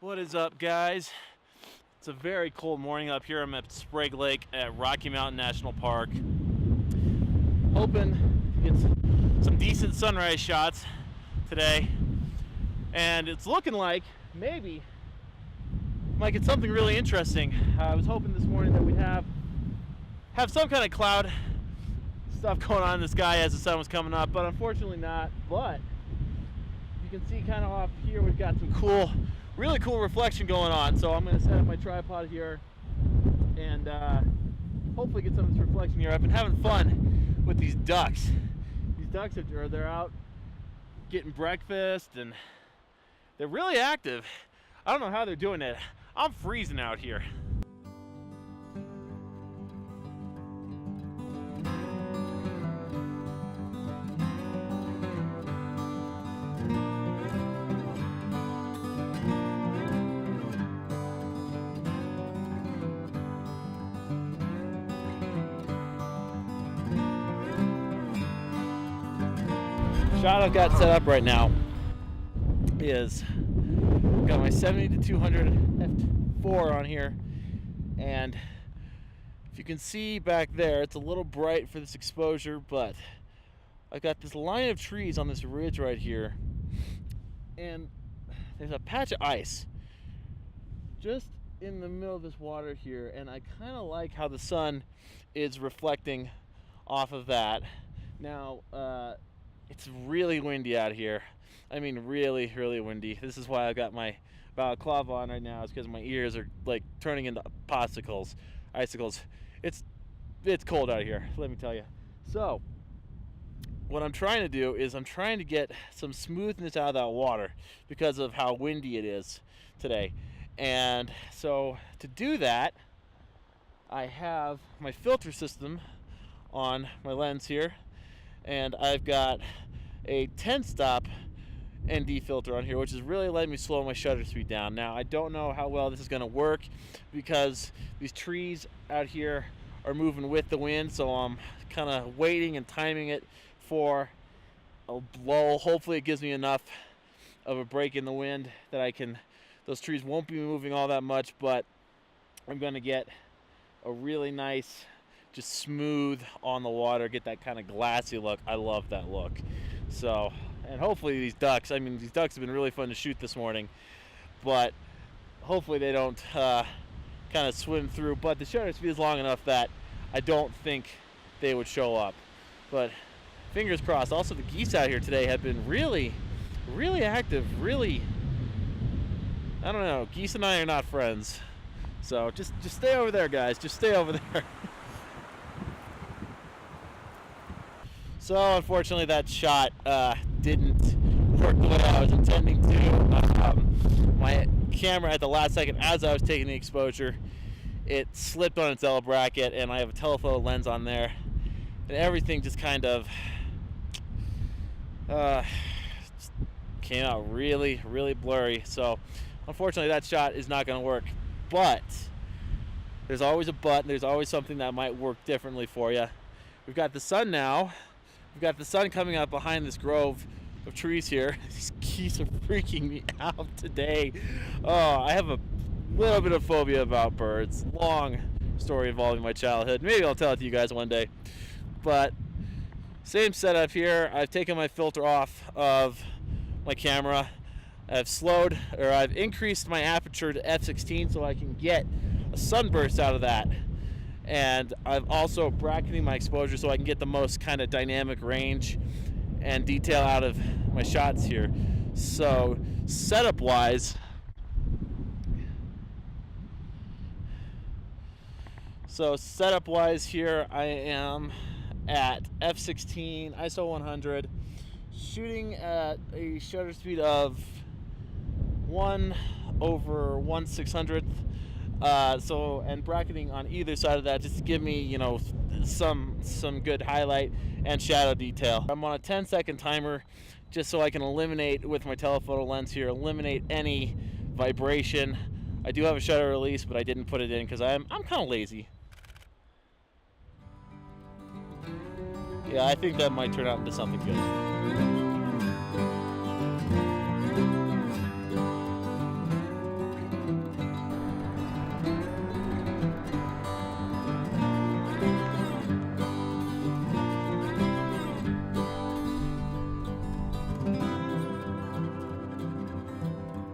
What is up, guys? It's a very cold morning up here. I'm at Sprague Lake at Rocky Mountain National Park. Hoping to get some decent sunrise shots today. And it's looking like maybe might get something really interesting. I was hoping this morning that we'd have some kind of cloud stuff going on in the sky as the sun was coming up, but unfortunately not. But you can see kind of off here we've got some really cool reflection going on. So I'm going to set up my tripod here and hopefully get some of this reflection here. I've been having fun with these ducks. These ducks they're out getting breakfast and they're really active. I don't know how they're doing it. I'm freezing out here. Shot I've got set up right now is got my 70 to 200 f4 on here, and if you can see back there, it's a little bright for this exposure, but I've got this line of trees on this ridge right here, and there's a patch of ice just in the middle of this water here, and I kind of like how the sun is reflecting off of that. Now it's really windy out here. I mean, really, really windy. This is why I got my balaclava on right now. It's because my ears are like turning into icicles. It's cold out here, let me tell you. So what I'm trying to do is I'm trying to get some smoothness out of that water because of how windy it is today. And so to do that, I have my filter system on my lens here, and I've got a 10-stop ND filter on here, which is really letting me slow my shutter speed down. Now, I don't know how well this is going to work because these trees out here are moving with the wind, so I'm kind of waiting and timing it for a lull. Hopefully it gives me enough of a break in the wind that those trees won't be moving all that much, but I'm going to get a really nice, just smooth on the water, get that kind of glassy look. I love that look. So, and hopefully these ducks have been really fun to shoot this morning, but hopefully they don't kind of swim through, but the shutter speed is long enough that I don't think they would show up, but fingers crossed. Also, the geese out here today have been really, really active. Really, I don't know, geese and I are not friends, so just stay over there, guys. Just stay over there. So unfortunately that shot didn't work the way I was intending to. My camera at the last second, as I was taking the exposure, it slipped on its L bracket, and I have a telephoto lens on there, and everything just kind of just came out really, really blurry. So unfortunately that shot is not going to work, but there's always a but, and there's always something that might work differently for you. We've got the sun now. We've got the sun coming up behind this grove of trees here. These geese are freaking me out today. Oh, I have a little bit of phobia about birds. Long story involving my childhood. Maybe I'll tell it to you guys one day. But same setup here. I've taken my filter off of my camera. I've increased my aperture to f16 so I can get a sunburst out of that. And I'm also bracketing my exposure so I can get the most kind of dynamic range and detail out of my shots here. So setup wise here I am at f16 ISO 100, shooting at a shutter speed of 1/1/600. And bracketing on either side of that just to give me, some good highlight and shadow detail. I'm on a 10-second timer just so I can eliminate, with my telephoto lens here, any vibration. I do have a shutter release, but I didn't put it in because I'm kind of lazy. Yeah, I think that might turn out into something good.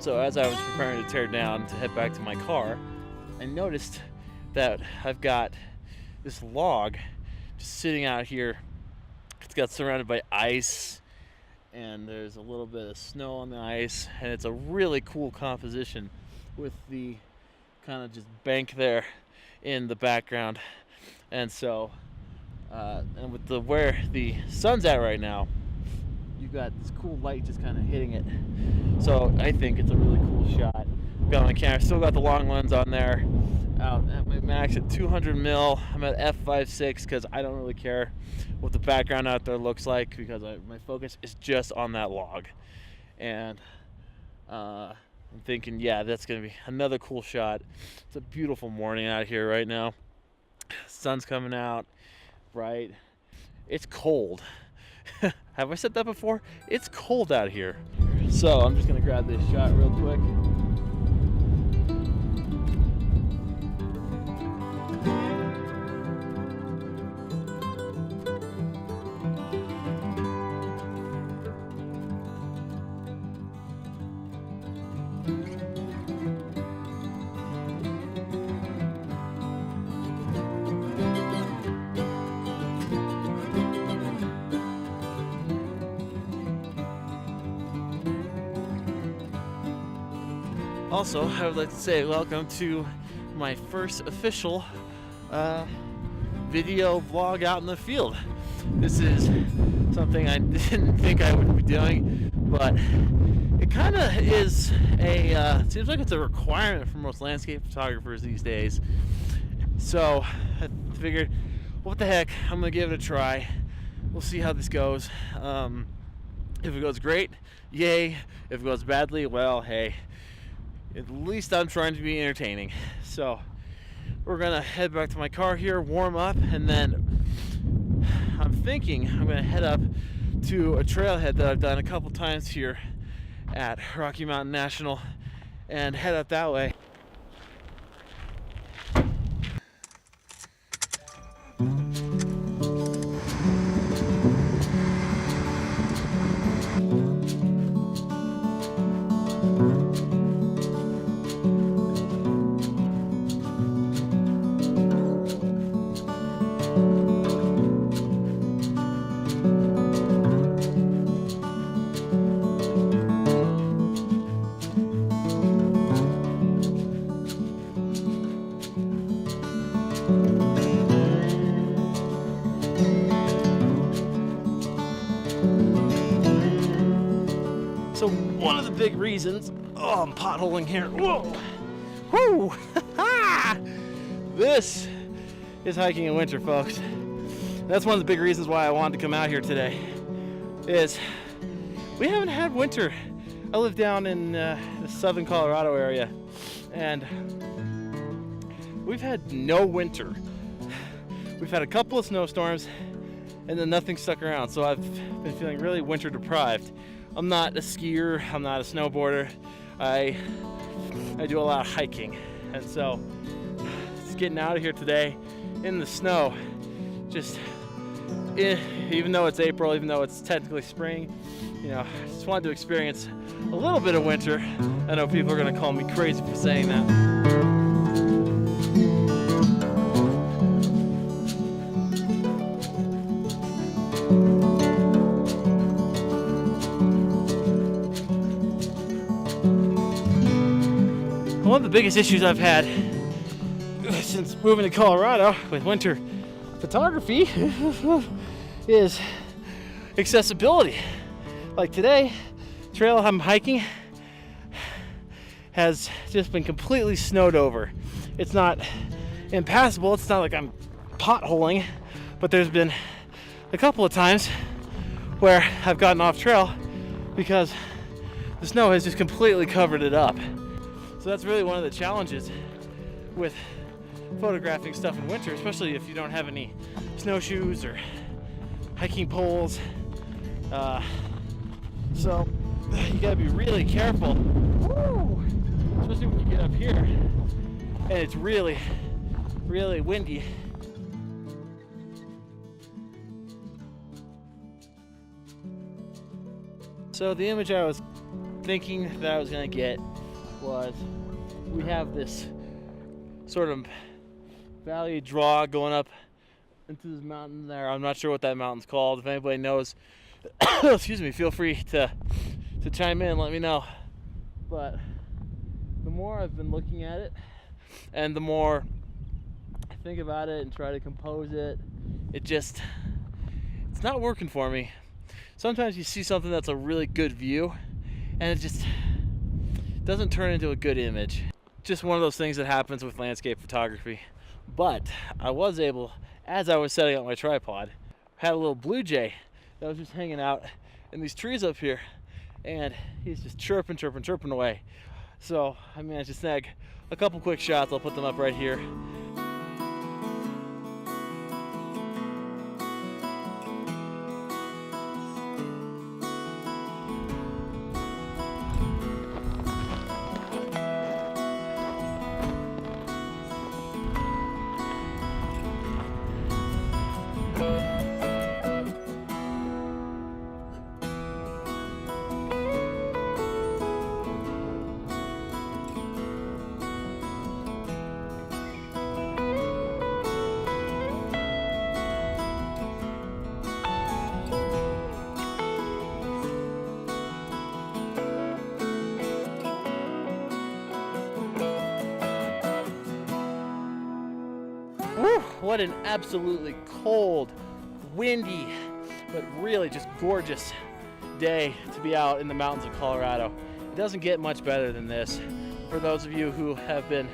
So as I was preparing to tear down to head back to my car, I noticed that I've got this log just sitting out here. It's got surrounded by ice, and there's a little bit of snow on the ice, and it's a really cool composition with the kind of just bank there in the background. And so and with where the sun's at right now, you've got this cool light just kind of hitting it. So I think it's a really cool shot. Got my camera, still got the long lens on there, out at my max at 200 mil. I'm at f5.6 because I don't really care what the background out there looks like, because my focus is just on that log. And I'm thinking, yeah, that's gonna be another cool shot. It's a beautiful morning out here right now. Sun's coming out bright. It's cold. Have I said that before? It's cold out here. So I'm just gonna grab this shot real quick. Also, I would like to say welcome to my first official video vlog out in the field. This is something I didn't think I would be doing, but it kind of is seems like it's a requirement for most landscape photographers these days. So I figured, what the heck, I'm gonna give it a try. We'll see how this goes. If it goes great, yay. If it goes badly, well, hey. At least I'm trying to be entertaining. So we're gonna head back to my car here, warm up, and then I'm thinking I'm gonna head up to a trailhead that I've done a couple times here at Rocky Mountain National and head up that way. So one of the big reasons, oh, I'm potholing here. Whoa, whoo, this is hiking in winter, folks. That's one of the big reasons why I wanted to come out here today. Is we haven't had winter. I live down in the southern Colorado area, and we've had no winter. We've had a couple of snowstorms, and then nothing stuck around. So I've been feeling really winter deprived. I'm not a skier, I'm not a snowboarder. I do a lot of hiking, and so just getting out of here today in the snow, just even though it's April, even though it's technically spring, you know, I just wanted to experience a little bit of winter. I know people are gonna call me crazy for saying that. One of the biggest issues I've had since moving to Colorado with winter photography is accessibility. Like today, trail I'm hiking has just been completely snowed over. It's not impassable, it's not like I'm potholing, but there's been a couple of times where I've gotten off trail because the snow has just completely covered it up. So that's really one of the challenges with photographing stuff in winter, especially if you don't have any snowshoes or hiking poles. So you gotta be really careful. Woo! Especially when you get up here and it's really, really windy. So the image I was thinking that I was gonna get was we have this sort of valley draw going up into this mountain there. I'm not sure what that mountain's called. If anybody knows, excuse me, feel free to chime in, let me know. But the more I've been looking at it and the more I think about it and try to compose it, it's not working for me. Sometimes you see something that's a really good view and it just doesn't turn into a good image. Just one of those things that happens with landscape photography. But I was able, as I was setting up my tripod, had a little blue jay that was just hanging out in these trees up here, and he's just chirping away. So I managed to snag a couple quick shots. I'll put them up right here. Woo, what an absolutely cold, windy, but really just gorgeous day to be out in the mountains of Colorado. It doesn't get much better than this. For those of you who have been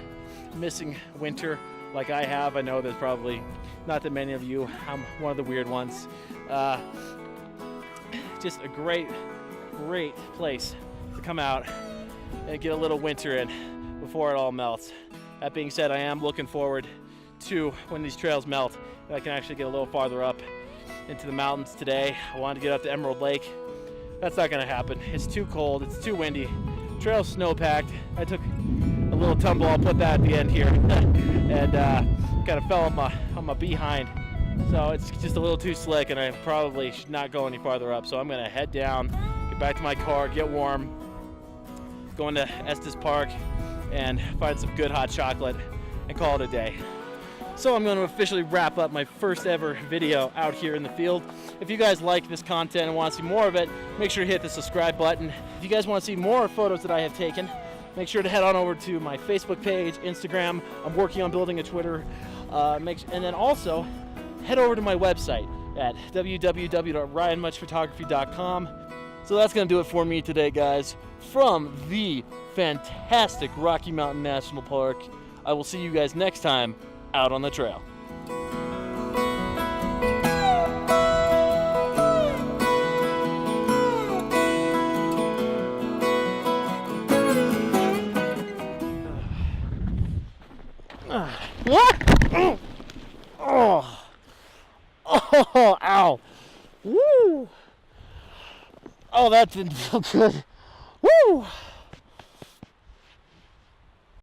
missing winter like I have, I know there's probably not that many of you. I'm one of the weird ones. Just a great place to come out and get a little winter in before it all melts. That being said, I am looking forward to when these trails melt and I can actually get a little farther up into the mountains today. I wanted to get up to Emerald Lake. That's not going to happen. It's too cold, it's too windy. Trail's snow-packed. I took a little tumble, I'll put that at the end here, and kind of fell on my behind. So it's just a little too slick and I probably should not go any farther up. So I'm going to head down, get back to my car, get warm, go into Estes Park and find some good hot chocolate and call it a day. So I'm going to officially wrap up my first ever video out here in the field. If you guys like this content and want to see more of it, make sure to hit the subscribe button. If you guys want to see more photos that I have taken, make sure to head on over to my Facebook page, Instagram. I'm working on building a Twitter. And then also head over to my website at www.ryanmuchphotography.com. So that's going to do it for me today, guys. From the fantastic Rocky Mountain National Park, I will see you guys next time out on the trail. What? Oh, ow. Woo. Oh, that didn't feel good. Woo.